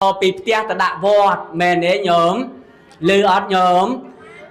ពីផ្ទះទៅដាក់វត្តមែនទេញោមលឺអត់ញោម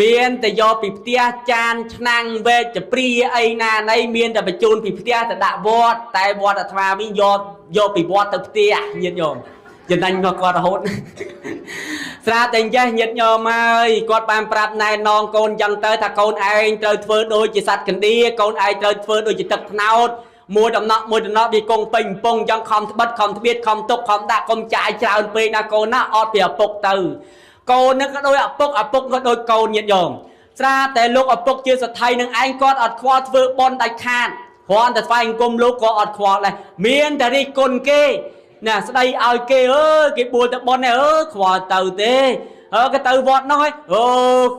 មានតែយកពីផ្ទះចានឆ្នាំងវែកចព្រាអីណាណីមានតែបញ្ជូនពីផ្ទះទៅដាក់វត្តតែវត្តអាត្មាវិញយកពីវត្តទៅផ្ទះញាតិញោមចំណេញមកគាត់រហូតស្រាប់តែចេះញាតិញោមហើយគាត់បានប្រាប់ណែនងកូនចឹងទៅថាកូនឯងត្រូវធ្វើដូចជាសត្វកណ្ដៀកូនឯងត្រូវធ្វើដូចជាទឹកត្នោតមួយដំណក់វាគង់ពេញកំពង់ចឹងខំត្បិតខំត្បៀតខំទុកខំដាក់កុំចាយច្រើនពេកណាកូនណាអត់ពីឪពុកទៅកូននឹងក៏ដូចឪពុកក៏ដូចកូនញាតិញោមស្រាប់តែលោកឪពុកជាសទ្ធិនឹងឯងគាត់អត់ខ្វល់ធ្វើបន់ដាច់ខាតគ្រាន់តែស្វែងគុំលោកក៏អត់ខ្វល់ដែរមានតែរិះគន់គេណាស្ដីឲ្យគេអើយគេបួលទៅបន់នេះខ្វល់ទៅទេគេទៅវត្តនោះហើយ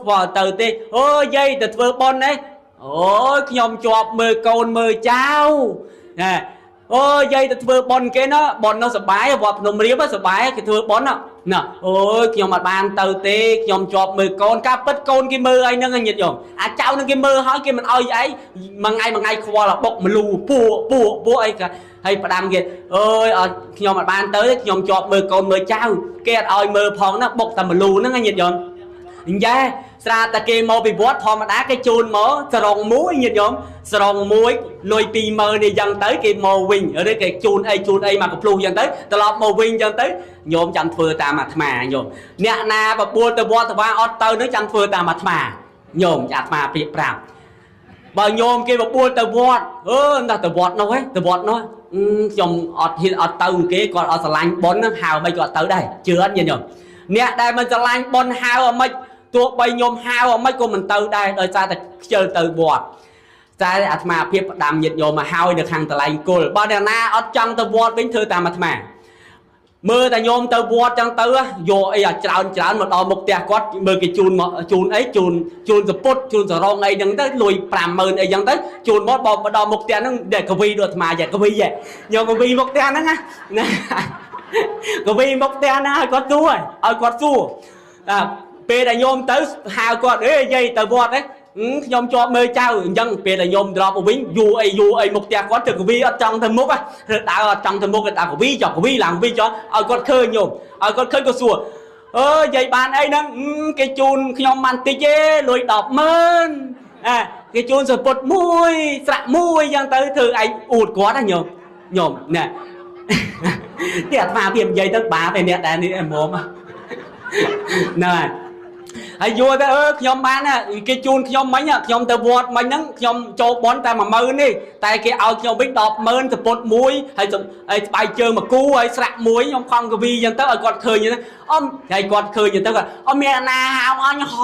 ខ្វល់ទៅទេយាយទៅធ្វើបន់នេះអូយខ្ញុំជាប់មើលកូនមើលចៅណាយាយទៅធ្វើបន់គេណាបន់នោះសុបាយវត្តភ្នំរៀបសុបាយគេធ្វើបន់ណាអូយខ្ញុំអត់បានទៅទេខ្ញុំជាប់មើលកូនការពិតកូនគេមើលអីហ្នឹងញាតិញោមអាចៅនឹងគេមើលហើយគេមិនអោយអីមួយថ្ងៃខ្វល់បុកមលូពួកអីក៏ហើយផ្ដាំគេអើយអត់ខ្ញុំអត់បានទៅទេខ្ញុំជាប់មើលកូនមើលចៅគេអត់អោយមើលផងណាបុកតែមលូហ្នឹងញាតិញោមអញ្ចឹងស្រាប់តែគេមកពីវត្តធម្មតាគេជូនមកស្រងមួយញាតិញោមស្រងមួយលុយ 20000 នេះយ៉ាងទៅគេមកវិញឬគេជូនអីមកកំភ្លុះយ៉ាងទៅត្រឡប់មកវិញយ៉ាងទៅញោមចាំធ្វើតាមអាត្មាញោមអ្នកណាបបួលទៅវត្តទៅវាអត់ទៅនឹងចាំធ្វើតាមអាត្មាញោមអាត្មាព្រៀបប្រាប់បើញោមគេបបួលទៅវត្តណាទៅវត្តនោះទៅវត្តនោះខ្ញុំអត់ហ៊ានអត់ទៅគេគាត់អត់ស្រឡាញ់ប៉ុនហៅមិនគាត់ទៅដែរជឿអត់ញាតិញោមអ្នកដែលមិនស្រឡាញ់ប៉ុនហៅអមិនទោះបីញោមហៅអមិនក៏មិនទៅដែរដោយសារតែខ្ជិលទៅវត្តតែអាត្មាភាពផ្ដាំញាតិញោមមកហើយនៅខាងតឡៃគុលបើអ្នកណាអត់ចង់ទៅវត្តវិញធ្វើតាមអាត្មាមើលតែញោមទៅវត្តចឹងទៅយកអីអាច្រើនមកដល់មុខផ្ទះគាត់មើលគេជូនមកជូនអីជូនសពុតជូនសរងអីហ្នឹងទៅលុយ 50000 អីចឹងទៅជូនមកដល់មុខផ្ទះហ្នឹងតែកវីដូចអាត្មាយ៉ាកវីយកកវីមុខផ្ទះហ្នឹងណាកវីមុខផ្ទះហ្នឹងឲ្យគាត់សួរពេលដែលញោមទៅហៅគាត់យាយទៅវត្តខ្ញុំជាប់មើលចៅអញ្ចឹងពេលដែលញោមត្រឡប់មកវិញយូរអីមុខផ្ទះគាត់ទៅកវីអត់ចង់ទៅមុខឬដើរអត់ចង់ទៅមុខទៅដើរកវីចុះកវីឡើងវិញចុះឲ្យគាត់ឃើញញោមឲ្យគាត់ឃើញក៏សួរយាយបានអីហ្នឹងគេជូនខ្ញុំបានតិចទេលុយ 100,000គេជូនសពុតមួយស្រាក់មួយអញ្ចឹងទៅធ្វើឯងអួតគាត់ណាញោមណែទីអាត្មាវានិយាយទៅបាពេលអ្នកដែលនេះហ្មងណែហើយយល់ទៅខ្ញុំបានគេជូនខ្ញុំមិញខ្ញុំទៅវត្តមិញហ្នឹងខ្ញុំចូលបន់តែ 10000 នេះតែគេឲ្យខ្ញុំវិញ 100000 សពុតមួយហើយស្បែកជើងមកគូហើយស្រាក់មួយខ្ញុំខំកវីអញ្ចឹងទៅឲ្យគាត់ឃើញហ្នឹងហើយគាត់ឃើញអញ្ចឹងទៅមានណាហៅអញហ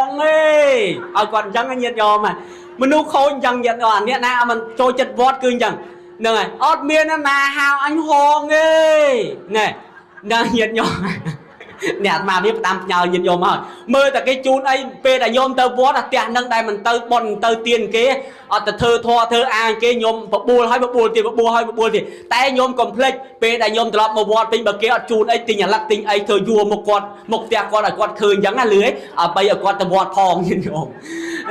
ងទេឲ្យគាត់អញ្ចឹងញាតិញោមមនុស្សខូចអញ្ចឹងញាតិញោមអ្នកណាមិនចូលចិត្តវត្តគឺអញ្ចឹងហ្នឹងហើយអត់មានណាហៅអញហងទេណែញាតិញោមអ្នកអាត្មាវាផ្ដាំផ្ញើញាតិញោមហើយមើលតែគេជូនអីពេលដែលញោមទៅវត្តផ្ទះនឹងដែលមិនទៅបន់ទៅទៀនគេអត់ទៅធ្វើធម៌ធ្វើអាគេញោមបបួលហើយបបួលទៀតតែញោមកុំភ្លេចពេលដែលញោមត្រឡប់មកវត្តពេញបើគេអត់ជូនអីទិញអាឡឹកទិញអីធ្វើយួរមុខគាត់មុខផ្ទះគាត់ឲ្យគាត់ឃើញអញ្ចឹងណាលឺឲ្យបីឲ្យគាត់ទៅវត្តផងញាតិញោម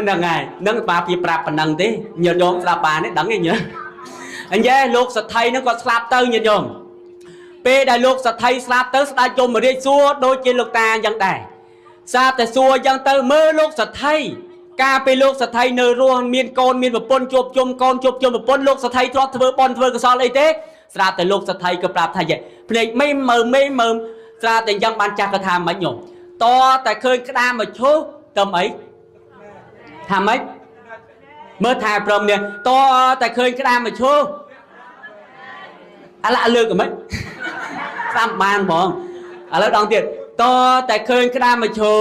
ហ្នឹងហើយនឹងបាពីប្រាប់ប៉ុណ្ណឹងទេញាតិញោមស្ដាប់បានទេដឹងទេញើអញ្ចឹងលោកសទ្ធិហ្នឹងគាត់ស្លាប់ទៅញាតិញោមពេលដែលលោកសទ្ធិស្លាប់ទៅស្ដេចយមរាជសួរដូចជាលោកតាអញ្ចឹងដែរសាតែសួរអញ្ចឹងទៅមើលលោកសទ្ធិកាលពេលលោកសទ្ធិនៅរស់មានកូនមានប្រពន្ធជួបជុំកូនជួបជុំប្រពន្ធលោកសទ្ធិធ្លាប់ធ្វើបន់ធ្វើកុសលអីទេស្រាប់តែលោកសទ្ធិក៏ប្រាប់ថាភ្នែកមេមើមស្រាប់តែអញ្ចឹងបានចាស់ក៏ថាមិនញោមតតែឃើញក្តាមមកឈូសទៅអីថាម៉េចមើលថែព្រមនេះតតែឃើញក្តាមមកឈូសអាឡាលើកមិនស្ដាប់បានបងឥឡូវដងទៀតតតែឃើញក្តាមមកឈូ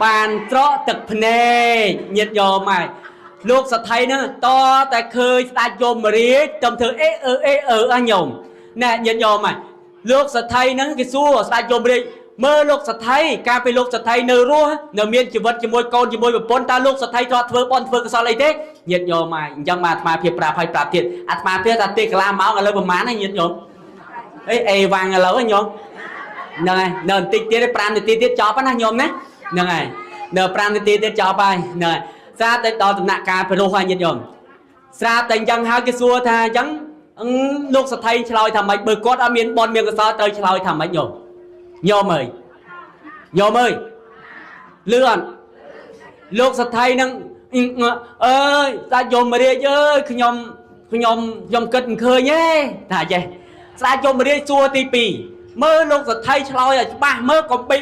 បានត្រកទឹកភ្នែកញាតិញោមហើយលោកសទ្ធិហ្នឹងតតែឃើញស្ដេចយមរាជទៅធ្វើញោមណែញាតិញោមហើយលោកសទ្ធិហ្នឹងគេសួរស្ដេចយមរាជមើលលោកសទ្ធិកាលពេលលោកសទ្ធិនៅរស់នៅមានជីវិតជាមួយកូនជាមួយប្រពន្ធតើលោកសទ្ធិធ្លាប់ធ្វើបន់ធ្វើកុសលអីទេញាតិញោមហើយអញ្ចឹងបានអាត្មាភាពប្រាប់ឲ្យប្រាប់ទៀតអាត្មាភាពថាទេកន្លះម៉ោងឥឡូវប្រហែលហើយញាតិញោមអេវ៉ាំងឥឡូវញោមហ្នឹងហើយនៅបន្តិចទៀត5នាទីទៀតចប់ណាញោមណាហ្នឹងហើយនៅ5នាទីទៀតចប់ហើយហ្នឹងហើយស្រាប់តែដល់ដំណាក់កាលព្រោះហើយញាតិញោមស្រាប់តែអញ្ចឹងហើយគេសួរថាអញ្ចឹង លោកសថៃឆ្លើយថាម៉េចបើគាត់អត់មានបនមានកសលត្រូវឆ្លើយថាម៉េចញោមញោមអើយលឿនលោកសថៃនឹងអើយតាយមរាជអើយខ្ញុំគិតមិនឃើញទេថាចេះស្ដេចយមរាជសួរទី2មើលលោកសថៃឆ្លើយឲ្យច្បាស់មើលកុំបេក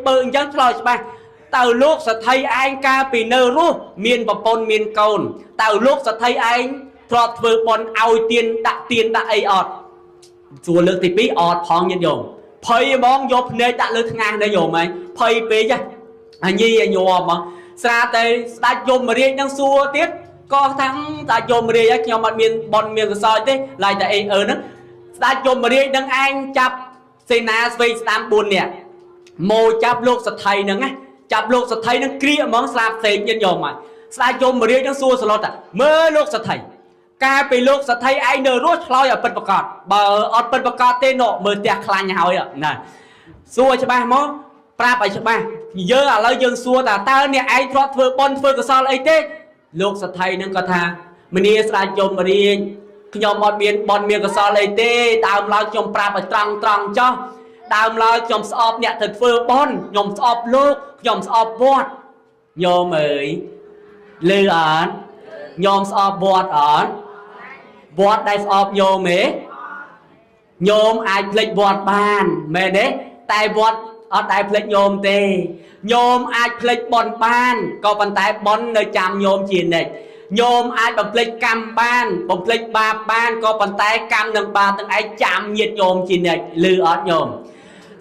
បើអញ្ចឹងឆ្លើយច្បាស់តើលោកសថៃឯងកាលពីនៅរស់មានប្រពន្ធមានកូនតើលោកសថៃឯងធ្លាប់ធ្វើបន់ឲ្យទៀនដាក់អីអត់សួរលើកទី2អត់ផងញាតិញោមភ័យហ្មងយកភ្នែកដាក់លើថ្ងាសនេះញោមឯងភ័យពេកហ่ะញីញោមហ្មងស្រាប់តែស្ដេចយមរាជនឹងសួរទៀតក៏ថាស្ដេចយមរាជឯងខ្ញុំអត់មានបន់មានកសលទេឡើយតែអេហ្នឹងស្ដេចយមរាជនឹងឯងចាប់សេនាស្វេស្ដាំ4នាក់មកចាប់លោកសថៃហ្នឹងណាចាប់លោកសថៃនឹងគ្រាហ្មងស្លាប់ផ្សេងញាតិញោមហើយស្ដេចយមរាជនឹងសួរស្លុតថាមើលលោកសថៃកាលពីលោកសថៃឯងនៅរស់ឆ្លើយឲ្យពិតប្រកបបើអត់ពិតប្រកបទេណោមើលផ្ទះខ្លាញ់ហើយណាសួរច្បាស់មកប្រាប់ឲ្យច្បាស់យើងឥឡូវយើងសួរថាតើអ្នកឯងធ្លាប់ធ្វើបន់ធ្វើកុសលអីទេលោកសថៃនឹងក៏ថាមនីស្ដេចយមរាជខ្ញុំអត់មានបន់មានកុសលអីទេដើមឡើយខ្ញុំប្រាប់ឲ្យត្រង់ចោះដើមឡើយខ្ញុំស្អប់អ្នកទៅធ្វើបន់ខ្ញុំស្អប់លោកខ្ញុំស្អប់វត្តញោមអើយលឺអត់ញោមស្អប់វត្តអត់វត្តដែលស្អប់ញោមទេញោមអាចភ្លេចវត្តបានមែនទេតែវត្តអត់ដែលភ្លេចញោមទេញោមអាចភ្លេចបន់បានក៏ប៉ុន្តែបន់នៅចាំញោមជានិច្ចញោមអាចបំភ្លេចកម្មបានបំភ្លេចបាបបានក៏ប៉ុន្តែកម្មនិងបាបទាំងឯងចាំញាតញោមជានិច្ចឮអត់ញោម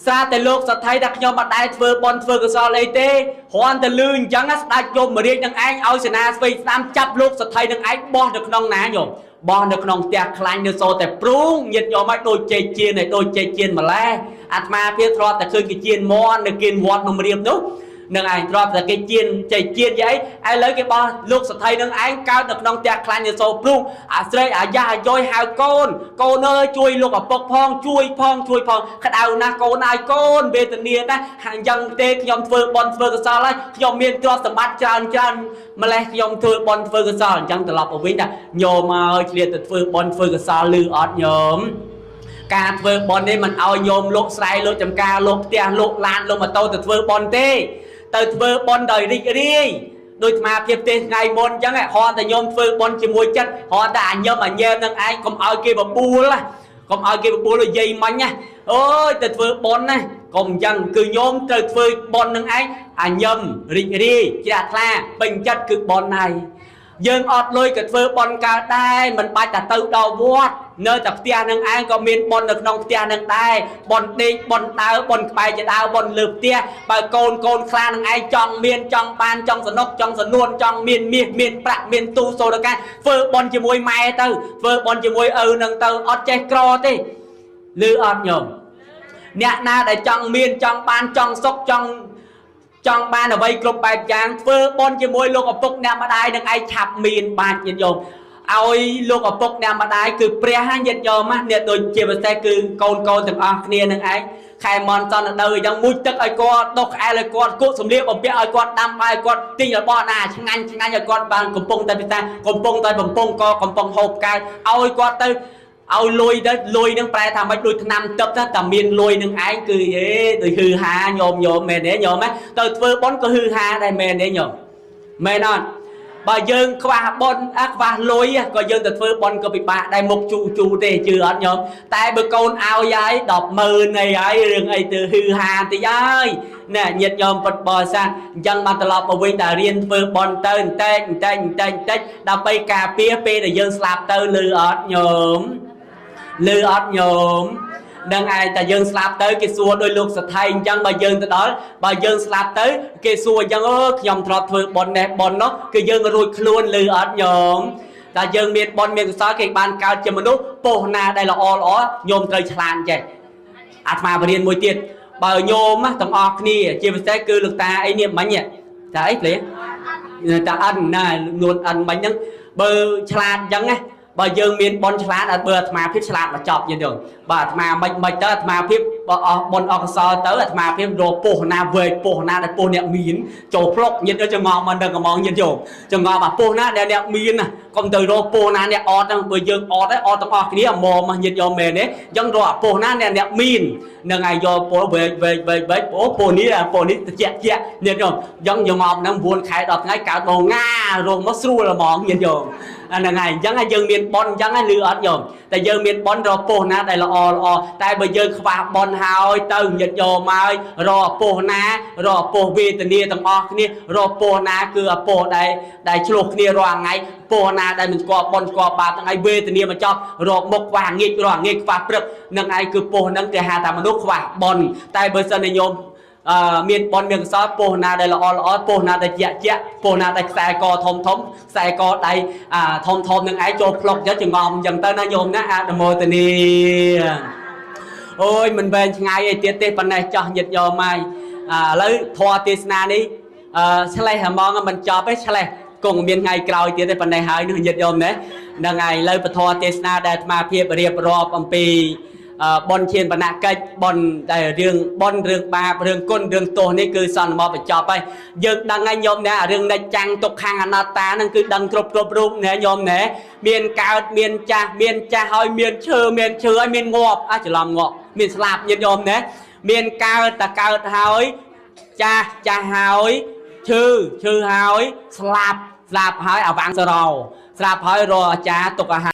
ស្រាប់តែលោកសថៃថាខ្ញុំអត់ដែលធ្វើបន់ធ្វើកុសលអីទេគ្រាន់តែលឺអញ្ចឹងស្ដេចយមរាជនឹងឯងឲ្យសេនាស្វេស្ដាំចាប់លោកសថៃនឹងឯងបោះនៅក្នុងណាញោមបោះនៅក្នុងផ្ទះខ្លាញ់នៅសូតែព្រូងញាតញោមឲ្យដូចចេកជៀនឲ្យដូចចេកជៀនម្លេះអាត្មាភាពធ្លាប់តែឃើញគេជៀនមន់នៅគៀនវត្តនំរៀបនោះនឹងឯងធ្លាប់តែគេជៀនចេកជៀនយីឥឡូវគេបោះលោកសថៃនឹងឯងកើតនៅក្នុងផ្ទះខ្លាញ់នៅសូព្រូងអាស្រីអាយ៉ាអាយ៉យហៅកូនអើយជួយលោកឪពុកផងជួយផងក្តៅណាស់កូនហើយកូនវេទនាណាស់អញ្ចឹងទេខ្ញុំធ្វើបន់ធ្វើកុសលហើយខ្ញុំមានទ្រព្យសម្បត្តិច្រើនម្លេះខ្ញុំធ្វើបន់ធ្វើកុសលអញ្ចឹងត្រឡប់មកវិញថាញោមឲ្យឆ្លៀតទៅធ្វើបន់ធ្វើកុសលលឺអត់ញោមការធ្វើបន់នេះមិនឲ្យញោមលោកស្រែលោកចំការលោកផ្ទះលោកឡានលោកម៉ូតូទៅធ្វើបន់ទេទៅធ្វើបន់ដោយរីករាយដោយអាភាពទេថ្ងៃមុនអញ្ចឹងគ្រាន់តែញោមធ្វើបន់ជាមួយចិត្តគ្រាន់តែអញឹមអញែមនឹងឯងកុំឲ្យគេបបួលនិយាយមិញណាអូយទៅធ្វើបន់ណាកុំអញ្ចឹងគឺញោមត្រូវធ្វើបន់នឹងឯងអញឹមរីករាយជ្រះថ្លាពេញចិត្តគឺបន់ហើយយើងអត់លុយក៏ធ្វើបន់កើតដែរមិនបាច់តែទៅដល់វត្តនៅតែផ្ទះនឹងឯងក៏មានបន់នៅក្នុងផ្ទះនឹងដែរបន់ដេកបន់ដើបន់ក្បែរជាដើបន់លើផ្ទះបើកូនខ្លានឹងឯងចង់មានចង់បានចង់សនុកចង់សនួនចង់មានមាសមានប្រាក់មានទូសូរកាធ្វើបន់ជាមួយម៉ែទៅធ្វើបន់ជាមួយឪនឹងទៅអត់ចេះក្រទេឮអត់ញោមអ្នកណាដែលចង់មានចង់បានចង់សុខចង់បានអ្វីគ្រប់បែបយ៉ាងធ្វើបន់ជាមួយលោកឪពុកអ្នកម្ដាយនឹងឯងឆាប់មានបានញាតិញោមឲ្យលោកឪពុកអ្នកម្ដាយគឺព្រះញាតិញោមអ្នកដូចជាពិសេសគឺកូនទាំងអស់គ្នានឹងឯងខែមន់សនដៅអញ្ចឹងមួយទឹកឲ្យគាត់ដុសក្អែលឲ្យគាត់គក់សម្លៀកបំពាក់ឲ្យគាត់ដាំបាយឲ្យគាត់ទិញរបស់ណាឆ្ងាញ់ឲ្យគាត់បានកំពុងតែពិសាកំពុងតែបំពង់ក៏កំពុងហូបកើតឲ្យគាត់ទៅឲ្យលុយទៅលុយនឹងប្រែថាមិនដូចឆ្នាំទឹកតែមានលុយនឹងឯងគឺដូចហឺហាញោមមែនទេញោមទៅធ្វើបន់ក៏ហឺហាដែរមែនទេញោមមែនអត់បើយើងខ្វះបន់ខ្វះលុយក៏យើងទៅធ្វើបន់ក៏ពិបាកដែរមុខជូទេជឿអត់ញោមតែបើកូនឲ្យហើយ 100000 អីហើយរឿងអីទៅហឺហាតិចហើយណែញាតិញោមពុតបរិស័ទអញ្ចឹងបានត្រឡប់មកវិញតែរៀនធ្វើបន់ទៅបន្តិចដើម្បីការពារពេលដែលយើងស្លាប់ទៅលឺអត់ញោមនឹងឯងតែយើងស្លាប់ទៅគេសួរដោយលោកសថៃអញ្ចឹងបើយើងទៅដល់បើយើងស្លាប់ទៅគេសួរអញ្ចឹងខ្ញុំធ្លាប់ធ្វើបន់នេះបន់នោះគឺយើងរួចខ្លួនលឺអត់ញោមតែយើងមានបន់មានកុសលគេបានកើតជាមនុស្សពោះណាដែលល្អញោមត្រូវឆ្លាតចេះអាត្មាបរៀនមួយទៀតបើញោមទាំងអស់គ្នាជាពិសេសគឺលោកតាអីនេះមិញតាអីភ្លេតាអិនណានួនអិនមិញហ្នឹងបើឆ្លាតអញ្ចឹងណា បើយើងមានបនឆ្លាតអត់បើអាត្មាភាពឆ្លាតមកចប់យល់បើអាត្មាមិនទៅអាត្មាភាពបើអស់បនអកុសលទៅអាត្មាភាពរកពោះណាវែកពោះណាដែលពោះអ្នកមានចូលផ្លុកញាតិចងំមិនដឹងកំងញាតិចងំអាពោះណាដែលអ្នកមានកុំទៅរកពោះណាអ្នកអត់ហ្នឹងបើយើងអត់ទាំងអស់គ្នាមកញាតិយកមែនទេអញ្ចឹងរកអាពោះណាអ្នកមាននឹងឲ្យយកពោះវែកអូពោះនេះតិចញាតិញាតិអញ្ចឹងចងំហ្នឹង9ខែ10ថ្ងៃកើតបងងារងមកស្រួលហ្មងញាតិយកហ្នឹងហើយអញ្ចឹងយើងមានបនអញ្ចឹងហើយលឺអត់ញោមតែយើងមានបនរកពោះណាដែលល្អតែបើយើងខ្វះបនហើយទៅញាតិយកមករកពោះណារកពោះវេទនាទាំងអស់គ្នារកពោះណាគឺអាពោះដែលឆ្លោះគ្នារាល់ថ្ងៃពោះណាដែលមិនស្គាល់បនស្គាល់បាបទាំងឯងវេទនាមកចប់រកមុខខ្វះងាករាល់ងាកខ្វះព្រឹកនឹងឯងគឺពោះហ្នឹងគេហៅថាមនុស្សខ្វះបនតែបើសិនតែញោមមានបនមានកសលពោះណាដែលល្អពោះណាដែលជាក់ពោះណាដែលខ្សែកធំខ្សែកដៃធំនឹងឯងចូលផ្លុកយកចងំអញ្ចឹងទៅណាញោមណាអនុមោទនីអូយមិនវែងឆ្ងាយអីទៀតទេប៉ុណ្ណេះចោះញាតិយកមកឥឡូវធម៌ទេសនានេះឆ្លេះហ្មងមិនចប់ទេឆ្លេះគង់មានថ្ងៃក្រោយទៀតទេប៉ុណ្ណេះហើយនោះញាតិយកណាហ្នឹងហើយឥឡូវពធទេសនាដែលអាត្មាភាពរៀបរាប់អំពីបនឈានបណកិច្ចបនដែលរឿងបនរឿងបាបរឿងគុណរឿងទោសនេះគឺសន្មតបញ្ចប់ហើយយើងដឹងហើយញោមណារឿងនិច្ចចាំងទុក្ខំអនត្តាហ្នឹងគឺដឹងគ្រប់រូបណែញោមណែមានកើតមានចាស់ហើយមានឈើហើយមានងាប់ច្រឡំងាប់មានស្លាប់ញាតិញោមណែមានកើតតែកើតហើយចាស់ហើយឈឺហើយស្លាប់ហើយអាវាំងសរោស្លាប់ហើយរកអាចារ្យទុកអាហារ